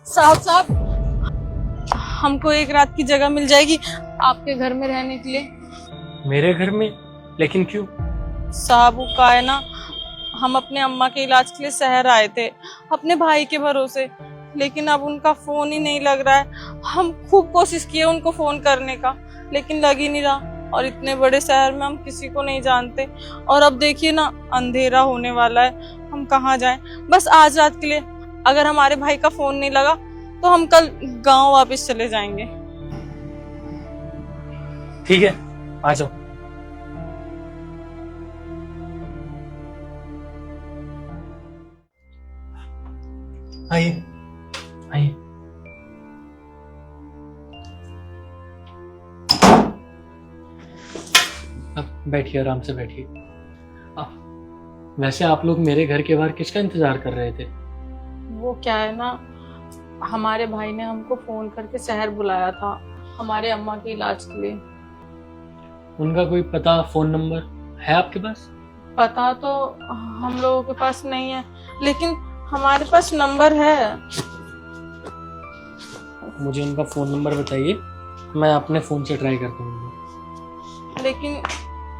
साहब साहब, हमको एक रात की जगह मिल जाएगी आपके घर में रहने के लिए? मेरे घर में? लेकिन क्यों? साहब वो का है ना, हम अपने अम्मा के इलाज के लिए शहर आए थे अपने भाई के भरोसे, लेकिन अब उनका फोन ही नहीं लग रहा है। हम खूब कोशिश किए उनको फोन करने का, लेकिन लग ही नहीं रहा। और इतने बड़े शहर में हम किसी को नहीं जानते, और अब देखिए ना अंधेरा होने वाला है, हम कहाँ जाएं? बस आज रात के लिए, अगर हमारे भाई का फोन नहीं लगा तो हम कल गांव वापस चले जाएंगे। ठीक है, आ जाओ। आइए आइए। अब बैठिए, आराम से बैठिए। वैसे आप लोग मेरे घर के बाहर किसका इंतजार कर रहे थे? वो क्या है ना, हमारे भाई ने हमको फोन करके शहर बुलाया था हमारे अम्मा के इलाज के लिए। उनका कोई पता, फोन नंबर है आपके पास? पता तो हम लोगों के पास नहीं है, लेकिन हमारे पास नंबर है। मुझे उनका फोन नंबर बताइए, मैं अपने फोन से ट्राई करता हूँ। लेकिन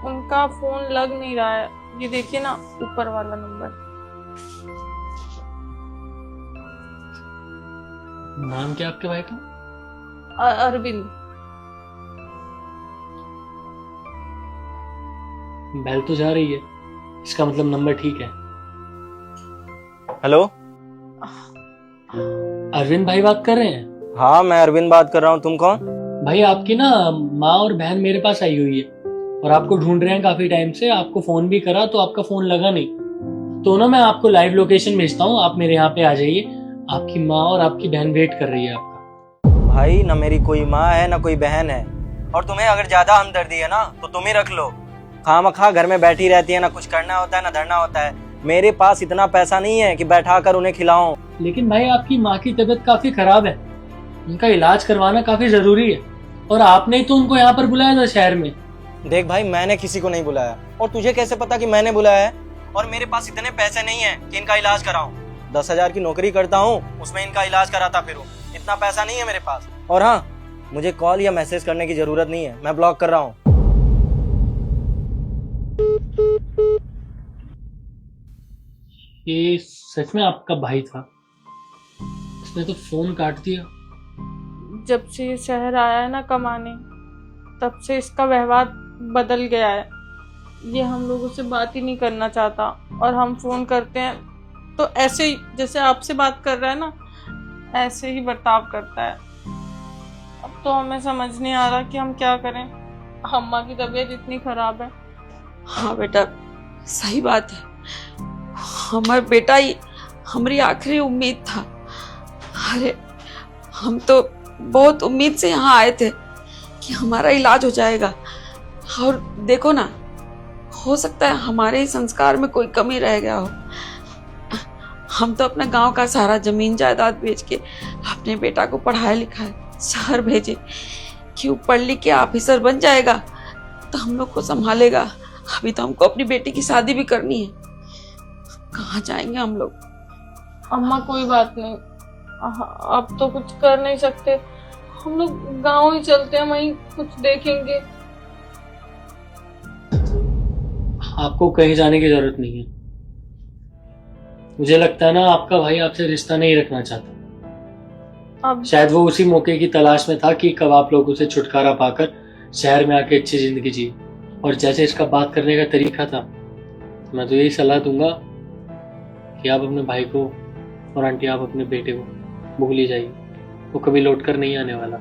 उनका फोन लग नहीं रहा है। ये देखिए ना ऊपर वाला नंबर। नाम क्या आपके भाई का? अरविंद। बेल तो जा रही है, इसका मतलब नंबर ठीक है। हेलो, अरविंद भाई बात कर रहे हैं? हाँ मैं अरविंद बात कर रहा हूँ। तुम कौन? भाई आपकी ना माँ और बहन मेरे पास आई हुई है और आपको ढूंढ रहे हैं काफी टाइम से। आपको फोन भी करा तो आपका फोन लगा नहीं, तो ना मैं आपको लाइव लोकेशन भेजता हूँ, आप मेरे यहाँ पे आ जाइए। आपकी माँ और आपकी बहन वेट कर रही है आपका। भाई ना मेरी कोई माँ है ना कोई बहन है, और तुम्हें अगर ज्यादा हमदर्दी है ना तो तुम ही रख लो। खामखा घर में बैठी रहती है, ना कुछ करना होता है ना धरना होता है। मेरे पास इतना पैसा नहीं है कि बैठा कर उन्हें खिलाऊं। लेकिन भाई आपकी माँ की तबीयत काफी खराब है, उनका इलाज करवाना काफी जरूरी है, और आपने ही तो उनको यहाँ पर बुलाया था शहर में। देख भाई, मैंने किसी को नहीं बुलाया, और तुझे कैसे पता कि मैंने बुलाया है? और मेरे पास इतने पैसे नहीं है कि इनका इलाज कराऊं। 10,000 की नौकरी करता हूँ, उसमें इनका इलाज कराता फिरूं। इतना पैसा नहीं है मेरे पास। और हाँ, मुझे कॉल या मैसेज करने की जरूरत नहीं है, मैं ब्लॉक कर रहा हूँ। ये सच में आपका भाई था? इसने तो फोन काट दिया। जब से ये शहर आया है ना कमाने, तब से इसका व्यवहार बदल गया है। ये हम लोगों से बात ही नहीं करना चाहता, और हम फोन करते हैं तो ऐसे ही जैसे आपसे बात कर रहा है ना, ऐसे ही बर्ताव करता है। अब तो हमें समझ नहीं आ रहा कि हम क्या करें। अम्मा की तबीयत इतनी खराब है। हाँ बेटा, सही बात है। हमारा बेटा ही हमारी आखिरी उम्मीद था। अरे हम तो बहुत उम्मीद से यहाँ आए थे कि हमारा इलाज हो जाएगा, और देखो ना, हो सकता है हमारे ही संस्कार में कोई कमी रह गया हो। हम तो अपने गांव का सारा जमीन जायदाद बेच के अपने बेटा को पढ़ाया लिखाया शहर भेजे कि वो पढ़ लिख के ऑफिसर बन जाएगा तो हम लोग को संभालेगा। अभी तो हमको अपनी बेटी की शादी भी करनी है, कहाँ जाएंगे हम लोग? अम्मा कोई बात नहीं, अब तो कुछ कर नहीं सकते। हम लोग गांव ही चलते हैं, वहीं कुछ देखेंगे। आपको कहीं जाने की जरूरत नहीं है। मुझे लगता है ना आपका भाई आपसे रिश्ता नहीं रखना चाहता। अब शायद वो उसी मौके की तलाश में था कि कब आप लोगों से छुटकारा पाकर शहर में आके अच्छी जिंदगी जी। और जैसे इसका बात करने का तरीका था, मैं तो यही सलाह दूंगा कि आप अपने भाई को और आंटी आप अपने बेटे को भूल ही जाइए, वो कभी लौट कर नहीं आने वाला।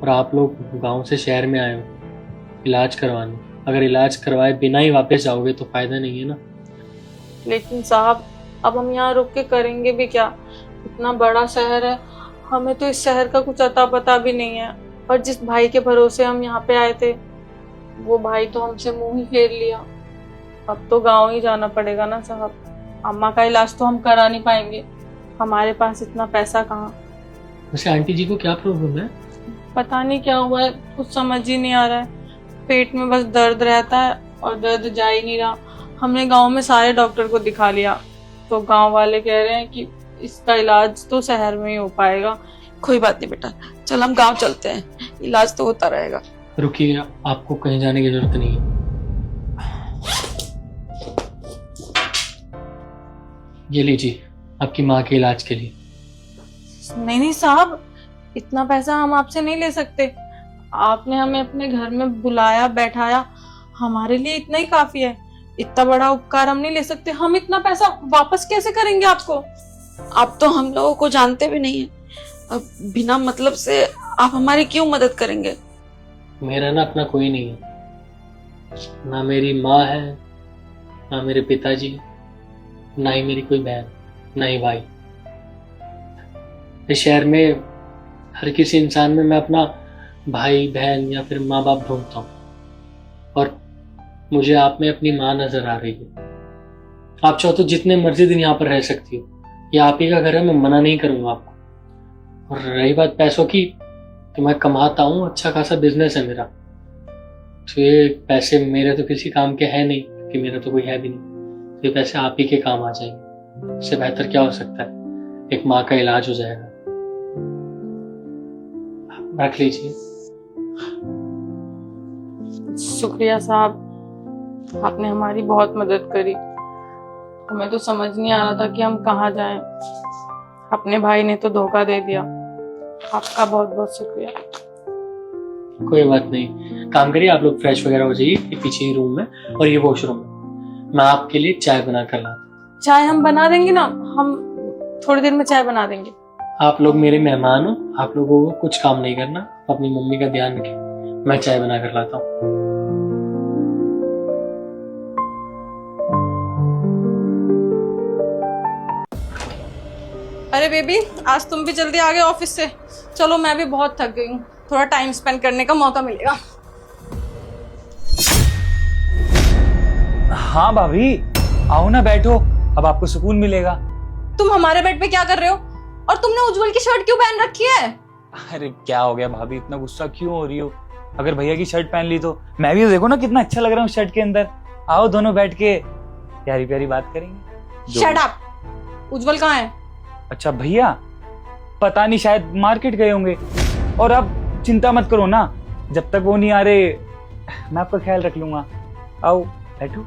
और आप लोग गांव से शहर में आए हो इलाज करवाने, अगर इलाज करवाए बिना ही वापस जाओगे तो फायदा नहीं है ना। लेकिन साहब, अब हम यहाँ रुक के करेंगे भी क्या? इतना बड़ा शहर है, हमें तो इस शहर का कुछ अता पता भी नहीं है। और जिस भाई के भरोसे हम यहाँ पे आए थे, वो भाई तो हमसे मुंह ही फेर लिया। अब तो गांव ही जाना पड़ेगा ना साहब। अम्मा का इलाज तो हम करा नहीं पाएंगे, हमारे पास इतना पैसा कहाँ। वैसे आंटी जी को क्या प्रॉब्लम है? पता नहीं क्या हुआ है, कुछ समझ ही नहीं आ रहा है। पेट में बस दर्द रहता है और दर्द जा ही नहीं रहा। हमने गांव में सारे डॉक्टर को दिखा लिया, तो गांव वाले कह रहे हैं कि इसका इलाज तो शहर में ही हो पाएगा। कोई बात नहीं बेटा, चल हम गांव चलते हैं, इलाज तो होता रहेगा। रुकिए, आपको कहीं जाने की जरूरत नहीं है। ये लीजिए आपकी माँ के इलाज के लिए। नहीं साहब, इतना पैसा हम आपसे नहीं ले सकते। आपने हमें अपने घर में बुलाया बैठाया, हमारे लिए इतना ही काफी है। इतना बड़ा उपकार हम नहीं ले सकते। हम इतना पैसा वापस कैसे करेंगे आपको? आप तो हम लोगों को जानते भी नहीं है, अब बिना मतलब से आप हमारी क्यों मदद करेंगे? मेरा ना अपना कोई नहीं है, ना मेरी माँ है, ना मेरे पिताजी, ना ही मेरी कोई बहन, ना ही भाई। इस शहर में हर किसी इंसान में मैं अपना भाई बहन या फिर माँ बाप ढूंढता हूँ, और मुझे आप में अपनी माँ नजर आ रही है। आप चाहो तो जितने मर्जी दिन यहाँ पर रह सकती हो, ये आप ही का घर है, मैं मना नहीं करूँगा आपको। और रही बात पैसों की, तो मैं कमाता हूँ, अच्छा खासा बिजनेस है मेरा, तो ये पैसे मेरे तो किसी काम के हैं नहीं, क्योंकि मेरा तो कोई है भी नहीं। तो ये पैसे आप ही के काम आ जाएंगे। इससे बेहतर क्या हो सकता है, एक माँ का इलाज हो जाएगा। रख लीजिए। शुक्रिया साहब, आपने हमारी बहुत मदद करी। हमें तो समझ नहीं आ रहा था कि हम कहाँ जाएं। अपने भाई ने तो धोखा दे दिया। आपका बहुत बहुत शुक्रिया। कोई बात नहीं, काम करिए, आप लोग फ्रेश वगैरह हो जाइए, ये पीछे ही रूम में और ये वॉशरूम में। मैं आपके लिए चाय बना कर लाता। चाय हम बना देंगे ना, हम थोड़ी देर में चाय बना देंगे। आप लोग मेरे मेहमान हो, आप लोगों को कुछ काम नहीं करना, अपनी मम्मी का ध्यान रखें। मैं चाय बना कर लाता हूँ। अरे बेबी, आज तुम भी जल्दी आ गए ऑफिस से। चलो, मैं भी बहुत थक गई हूँ, थोड़ा टाइम स्पेंड करने का मौका मिलेगा। हाँ भाभी, आओ ना, बैठो, अब आपको सुकून मिलेगा। तुम हमारे बेड पे क्या कर रहे हो? और तुमने उज्जवल की शर्ट क्यों पहन रखी है? अरे क्या हो गया भाभी, इतना गुस्सा क्यों हो रही हो? अगर भैया की शर्ट पहन ली तो मैं भी देखो ना कितना अच्छा लग रहा हूँ शर्ट के अंदर। आओ दोनों बैठ के प्यारी प्यारी बात करेंगे। Shut up. उज्जवल कहाँ है? अच्छा भैया, पता नहीं, शायद मार्केट गए होंगे। और अब चिंता मत करो ना, जब तक वो नहीं आ रहे मैं आपका ख्याल रख लूंगा। आओ बैठो।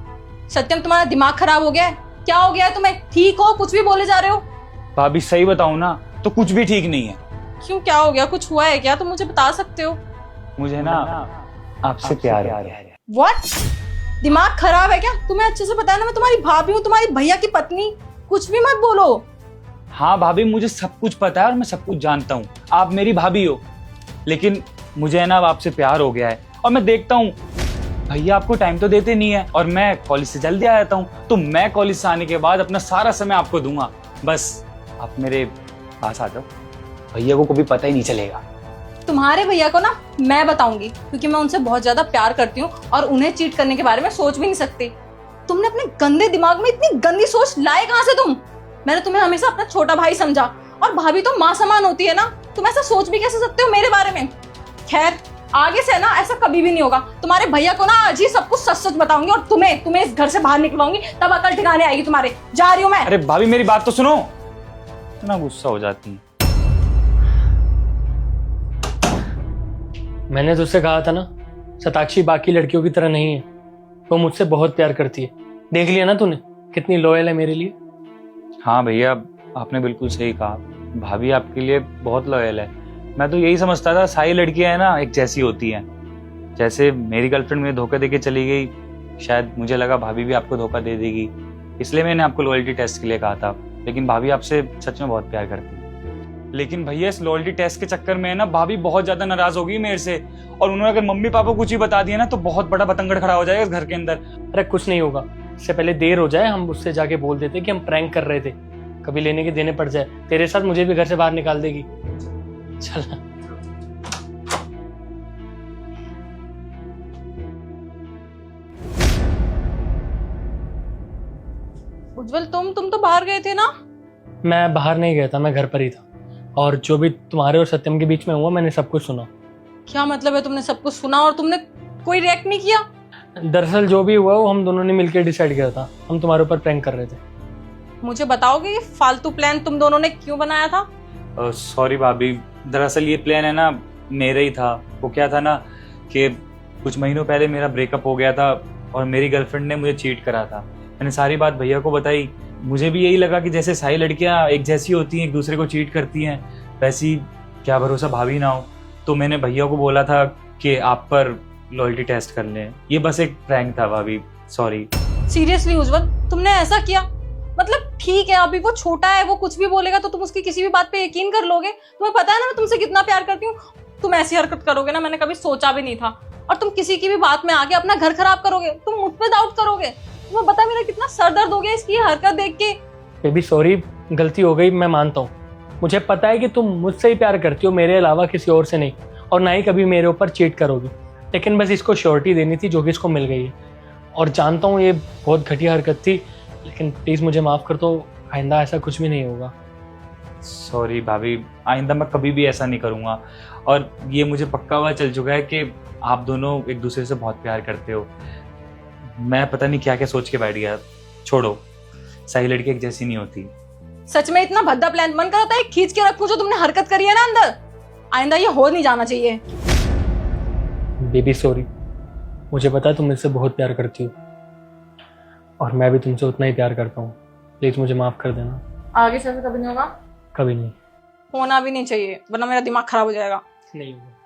सत्यम, तुम्हारा दिमाग खराब हो गया है? क्या हो गया है तुम्हें? ठीक हो? कुछ भी बोले जा रहे हो। भाभी सही बताऊं ना तो कुछ भी ठीक नहीं है। क्यों, क्या हो गया? कुछ हुआ है क्या? तुम मुझे बता सकते हो। मुझे ना आपसे प्यार है। व्हाट? दिमाग खराब है क्या? तुम्हें अच्छे से पता है ना, मैं तुम्हारी भाभी हूँ, तुम्हारी भैया की पत्नी। कुछ भी मत बोलो। हाँ भाभी, मुझे सब कुछ पता है और मैं सब कुछ जानता हूँ। आप मेरी भाभी हो, लेकिन मुझे है ना अब आपसे प्यार हो गया है। और मैं देखता हूँ भैया आपको टाइम तो देते नहीं है, और मैं कॉलेज से जल्दी आ जाता हूँ, तो मैं कॉलेज से आने के बाद अपना सारा समय आपको दूंगा। बस आप मेरे पास आ जाओ, भैया को कभी पता ही नहीं चलेगा। तुम्हारे भैया को ना मैं बताऊंगी, क्योंकि मैं उनसे बहुत ज्यादा प्यार करती हूँ और उन्हें चीट करने के बारे में सोच भी नहीं सकती। तुमने अपने गंदे दिमाग में इतनी गंदी सोच लाए कहाँ से तुम? मैंने तुम्हें हमेशा अपना छोटा भाई समझा, और भाभी तो माँ समान होती है ना। तुम ऐसा सोच भी कैसे सकते हो मेरे बारे में? खैर, आगे से ना ऐसा कभी भी नहीं होगा। तुम्हारे भैया को ना आज ही सब कुछ सच सच बताऊंगी, और तुम्हें इस घर से बाहर निकलवाऊंगी, तब अकल ठिकाने आएगी तुम्हारे। जा रही हूँ मैं। अरे भाभी मेरी बात तो सुनो, इतना गुस्सा हो जाती है। मैंने तुझसे कहा था ना, शताक्षी बाकी लड़कियों की तरह नहीं है, वो मुझसे बहुत प्यार करती है। देख लिया ना तूने, कितनी लॉयल है मेरे लिए। हाँ भैया, आपने बिल्कुल सही कहा, भाभी आपके लिए बहुत लॉयल है। मैं तो यही समझता था सारी लड़कियां है ना एक जैसी होती हैं। जैसे मेरी गर्लफ्रेंड मुझे धोखा देके चली गई, शायद मुझे लगा भाभी भी आपको धोखा दे देगी, इसलिए मैंने आपको लॉयल्टी टेस्ट के लिए कहा था। लेकिन भाभी आपसे सच में बहुत प्यार करती है। लेकिन भैया इस लॉयल्टी टेस्ट के चक्कर में ना भाभी बहुत ज्यादा नाराज हो गई मेरे से, और उन्होंने अगर मम्मी पापा को कुछ ही बता दिया ना तो बहुत बड़ा बतंगड़ खड़ा हो जाएगा इस घर के अंदर। अरे कुछ नहीं होगा, इससे पहले देर हो जाए हम उससे जाके बोल देते कि हम प्रैंक कर रहे थे, कभी लेने के देने पड़ जाए। तेरे साथ मुझे भी घर से बाहर निकाल देगी। चल उज्जवल, तुम तो बाहर गए थे ना? मैं बाहर नहीं गया था, मैं घर पर ही था, और जो भी तुम्हारे और सत्यम के बीच में हुआ मैंने सब कुछ सुना। क्या मतलब है तुमने सब कुछ सुना और तुमने कोई रिएक्ट नहीं किया? दरअसल जो भी हुआ वो हम दोनों ने मिलकर डिसाइड किया था, हम तुम्हारे ऊपर प्रैंक कर रहे थे। मुझे बताओगे ये फालतू प्लान तुम दोनों ने क्यों बनाया था? सॉरी भाभी, दरअसल ये प्लान है ना मेरा ही था। वो क्या था ना कि कुछ महीनों पहले मेरा ब्रेकअप हो गया था और मेरी गर्लफ्रेंड ने मुझे चीट करा था। मैंने सारी बात भैया को बताई। मुझे भी यही लगा कि जैसे सारी लड़कियां एक जैसी होती हैं, एक दूसरे को चीट करती हैं, वैसी क्या भरोसा भाभी ना हो। तो मैंने भैया को बोला था कि आप पर लॉयल्टी टेस्ट कर लें। ये बस एक प्रैंक था भाभी, सॉरी। सीरियसली उज्जवल, तुमने ऐसा किया? मतलब ठीक है, अभी वो छोटा है, वो कुछ भी बोलेगा तो तुम उसकी किसी भी बात पे यकीन कर लोगे। तुम्हें पता है ना मैं तुमसे कितना प्यार करती हूँ। तुम ऐसी हरकत करोगे ना मैंने कभी सोचा भी नहीं था। और तुम किसी की भी बात में आके अपना घर खराब करोगे, तुम मुझ पे डाउट करोगे। तुम्हें पता है मेरा कितना सर दर्द हो गया इसकी हरकत देख के। बेबी सॉरी, गलती हो गई, मैं मानता हूँ। मुझे पता है कि तुम मुझसे ही प्यार करती हो, मेरे अलावा किसी और से नहीं, और ना ही कभी मेरे ऊपर चीट करोगी। लेकिन बस इसको श्योरिटी देनी थी जो कि इसको मिल गई है। और जानता हूँ ये बहुत घटिया हरकत थी, लेकिन प्लीज़ मुझे माफ़ कर दो। आइंदा ऐसा कुछ भी नहीं होगा। सॉरी भाभी, आइंदा मैं कभी भी ऐसा नहीं करूँगा। और ये मुझे पक्का हुआ चल चुका है कि आप दोनों एक दूसरे से बहुत प्यार करते हो। मैं पता नहीं क्या क्या सोच के बैठ गया। छोड़ो, सही लड़की एक जैसी नहीं होती। सच में इतना भद्दा प्लान मन कर रहा था खींच के रखूं जो तुमने हरकत करी है ना अंदर। आइंदा ये हो नहीं जाना चाहिए। बेबी सॉरी, मुझे पता है तुम मुझसे बहुत प्यार करती हो और मैं भी तुमसे उतना ही प्यार करता हूँ। प्लीज़ मुझे माफ़ कर देना। आगे से कभी नहीं होगा। कभी नहीं। होना भी नहीं चाहिए, वरना मेरा दिमाग खराब हो जाएगा। नहीं होगा।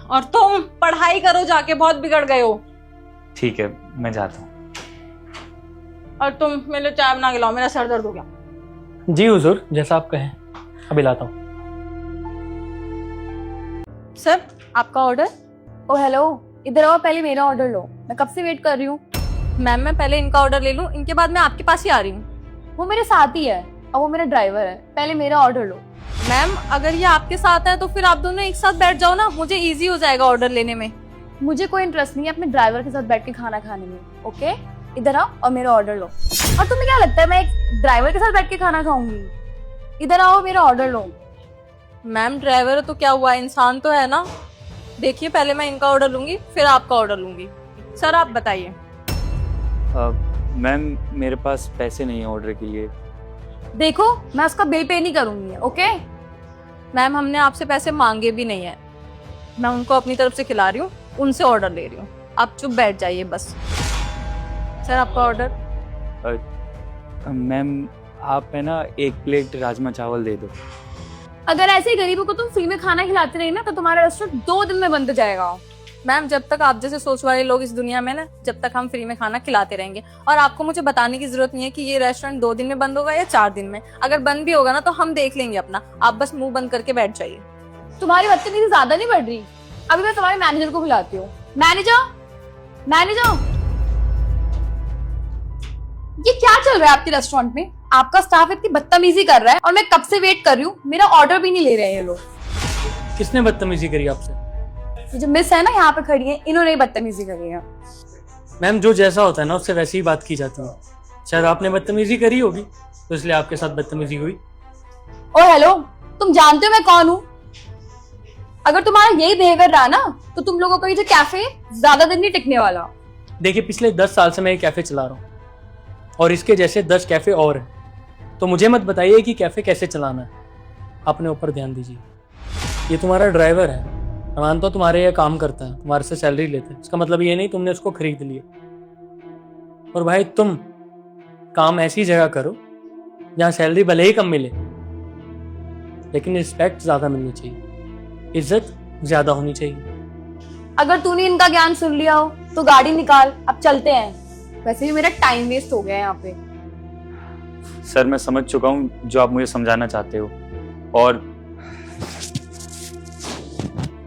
और तुम पढ़ाई करो जाके, बहुत बिगड़ गए हो। ठीक है, मैं जाता हूँ। और तुम मेरे लिए चाय बना के लाओ, मेरा सर दर्द हो गया। जी हुजूर, जैसा आप कहें, अभी लाता हूँ। सर आपका ऑर्डर। ओ हेलो, इधर आओ, पहले मेरा ऑर्डर लो, मैं कब से वेट कर रही हूँ। मैम मैं पहले इनका ऑर्डर ले लूं, इनके बाद मैं आपके पास ही आ रही हूँ। वो मेरे साथ ही है और वो मेरा ड्राइवर है, पहले मेरा ऑर्डर लो। मैम अगर ये आपके साथ है तो फिर आप दोनों एक साथ बैठ जाओ ना, मुझे इजी हो जाएगा ऑर्डर लेने में। मुझे कोई इंटरेस्ट नहीं है अपने ड्राइवर के साथ बैठ के खाना खाने में। ओके, इधर आओ और मेरा ऑर्डर लो। और तुम्हें क्या लगता है मैं एक ड्राइवर के साथ बैठ के खाना खाऊंगी? इधर आओ, मेरा ऑर्डर लो। मैम ड्राइवर तो क्या हुआ, इंसान तो है ना। देखिए पहले मैं इनका ऑर्डर लूंगी फिर आपका ऑर्डर लूंगी। सर आप बताइए। मैम मेरे पास पैसे नहीं है ऑर्डर के लिए। देखो मैं उसका बिल पे नहीं करूंगी। ओके मैम हमने आपसे पैसे मांगे भी नहीं है, मैं उनको अपनी तरफ से खिला रही हूँ, उनसे ऑर्डर ले रही हूँ। आप चुप बैठ जाइए बस। सर आपका ऑर्डर। मैम आप है ना एक प्लेट राजमा चावल दे दो। अगर ऐसे ही गरीबों को तुम फ्री में खाना खिलाते रही ना तो तुम्हारा रेस्टोरेंट 2 दिन में बंद हो जाएगा। मैम जब तक आप जैसे सोच वाले लोग इस दुनिया में ना, जब तक हम फ्री में खाना खिलाते रहेंगे। और आपको मुझे बताने की जरूरत नहीं है कि ये रेस्टोरेंट 2 दिन में बंद होगा या 4 दिन में। अगर बंद भी होगा ना तो हम देख लेंगे अपना, आप बस मुंह बंद करके बैठ जाइए। तुम्हारी बदतमीजी ज्यादा नहीं बढ़ रही? अभी मैं तुम्हारे मैनेजर को बुलाती हूँ। मैनेजर, मैनेजर, ये क्या चल रहा है आपके रेस्टोरेंट में? आपका स्टाफ इतनी बदतमीजी कर रहा है और मैं कब से वेट कर रही हूँ, मेरा ऑर्डर भी नहीं ले रहे हैं ये लोग। किसने बदतमीजी करी आपसे? ये जो मिस है ना यहाँ पे खड़ी है, इन्होंने ही बदतमीजी करी है। मैम जो जैसा होता है ना उससे वैसी ही बात की जाती है। शायद आपने बदतमीजी करी होगी तो इसलिए आपके साथ बदतमीजी हुई। ओ हेलो, तुम जानते हो मैं कौन हूँ? अगर तुम्हारा यही बिहेवियर रहा ना तो तुम लोगों का ये जो कैफे ज्यादा दिन नहीं टिकने वाला। देखिए पिछले 10 साल से मैं ये कैफे चला रहा हूँ और इसके जैसे 10 कैफे और हैं, तो मुझे मत बताइए कि कैफे कैसे चलाना है। अपने ऊपर ध्यान दीजिए। ये तुम्हारा ड्राइवर है, मैं मानता हूँ तुम्हारे यहाँ काम करता है, तुम्हारे से सैलरी लेते हैं, इसका मतलब ये नहीं तुमने उसको खरीद लिया। और भाई तुम काम ऐसी जगह करो जहाँ सैलरी भले ही कम मिले लेकिन रिस्पेक्ट ज़्यादा मिलनी चाहिए, इज्जत ज़्यादा होनी चाहिए। अगर तूने इनका ज्ञान सुन लिया हो तो गाड़ी निकाल, अब चलते हैं। वैसे भी मेरा टाइम वेस्ट हो गया है यहाँ पे। सर मैं समझ चुका हूँ जो आप मुझे समझाना चाहते हो। और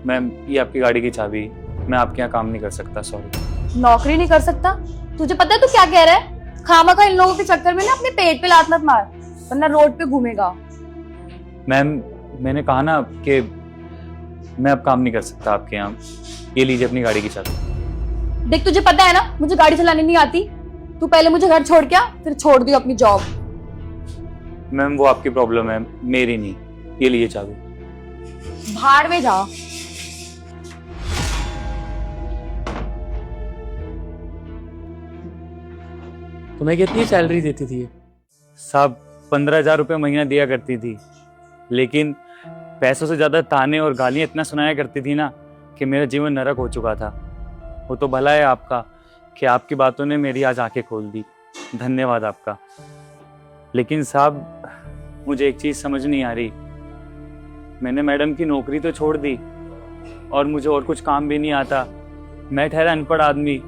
मैम ये आपकी गाड़ी की चाबी, मैं आपके यहाँ काम नहीं कर सकता, सॉरी। नौकरी नहीं कर सकता? तुझे पता है तू क्या कह रहा है? खामखा इन लोगों के चक्कर में ना अपने पेट पे लात मत मार, वरना रोड पे घूमेगा। मैम मैंने कहा ना कि मैं अब काम नहीं कर सकता आपके यहाँ। ये लीजिए अपनी गाड़ी की चाबी। देख तुझे पता है ना मुझे गाड़ी चलानी नहीं आती। तू पहले मुझे घर छोड़ के आ, फिर छोड़ दियो अपनी जॉब। मैम वो आपकी प्रॉब्लम है, मेरी नहीं। ये लीजिए चाबी। भाड़ में जा। तुम्हें कितनी सैलरी देती थी ये? साहब 15,000 रुपये महीना दिया करती थी, लेकिन पैसों से ज़्यादा ताने और गालियाँ इतना सुनाया करती थी ना कि मेरा जीवन नरक हो चुका था। वो तो भला है आपका कि आपकी बातों ने मेरी आज आंखें खोल दी, धन्यवाद आपका। लेकिन साहब मुझे एक चीज़ समझ नहीं आ रही, मैंने मैडम की नौकरी तो छोड़ दी और मुझे और कुछ काम भी नहीं आता। मैं ठहरा अनपढ़ आदमी,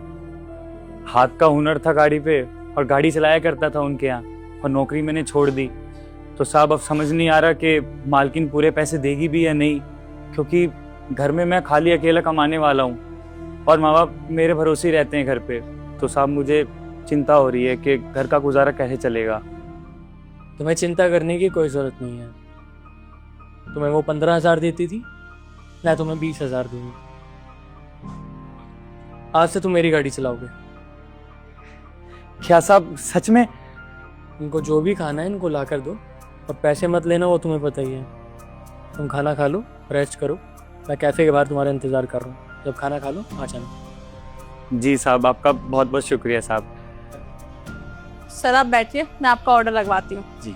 हाथ का हुनर था गाड़ी पे और गाड़ी चलाया करता था उनके यहाँ, और नौकरी मैंने छोड़ दी। तो साहब अब समझ नहीं आ रहा कि मालकिन पूरे पैसे देगी भी या नहीं, क्योंकि घर में मैं खाली अकेला कमाने वाला हूँ और माँ बाप मेरे भरोसे ही रहते हैं घर पे। तो साहब मुझे चिंता हो रही है कि घर का गुजारा कैसे चलेगा। तुम्हें चिंता करने की कोई ज़रूरत नहीं है। तुम्हें वो 15,000 देती थी, मैं तुम्हें 20,000 दूंगी। आज से तुम मेरी गाड़ी चलाओगे। क्या साहब सच में? इनको जो भी खाना है इनको ला कर दो, और पैसे मत लेना, वो तुम्हें पता ही है। तुम खाना खा लो, रेस्ट करो, मैं कैफ़े के बाहर तुम्हारा इंतज़ार कर रहा हूँ। जब खाना खा लो आ जाना। जी साहब, आपका बहुत बहुत शुक्रिया साहब। सर आप बैठिए, मैं आपका ऑर्डर लगवाती हूँ। जी।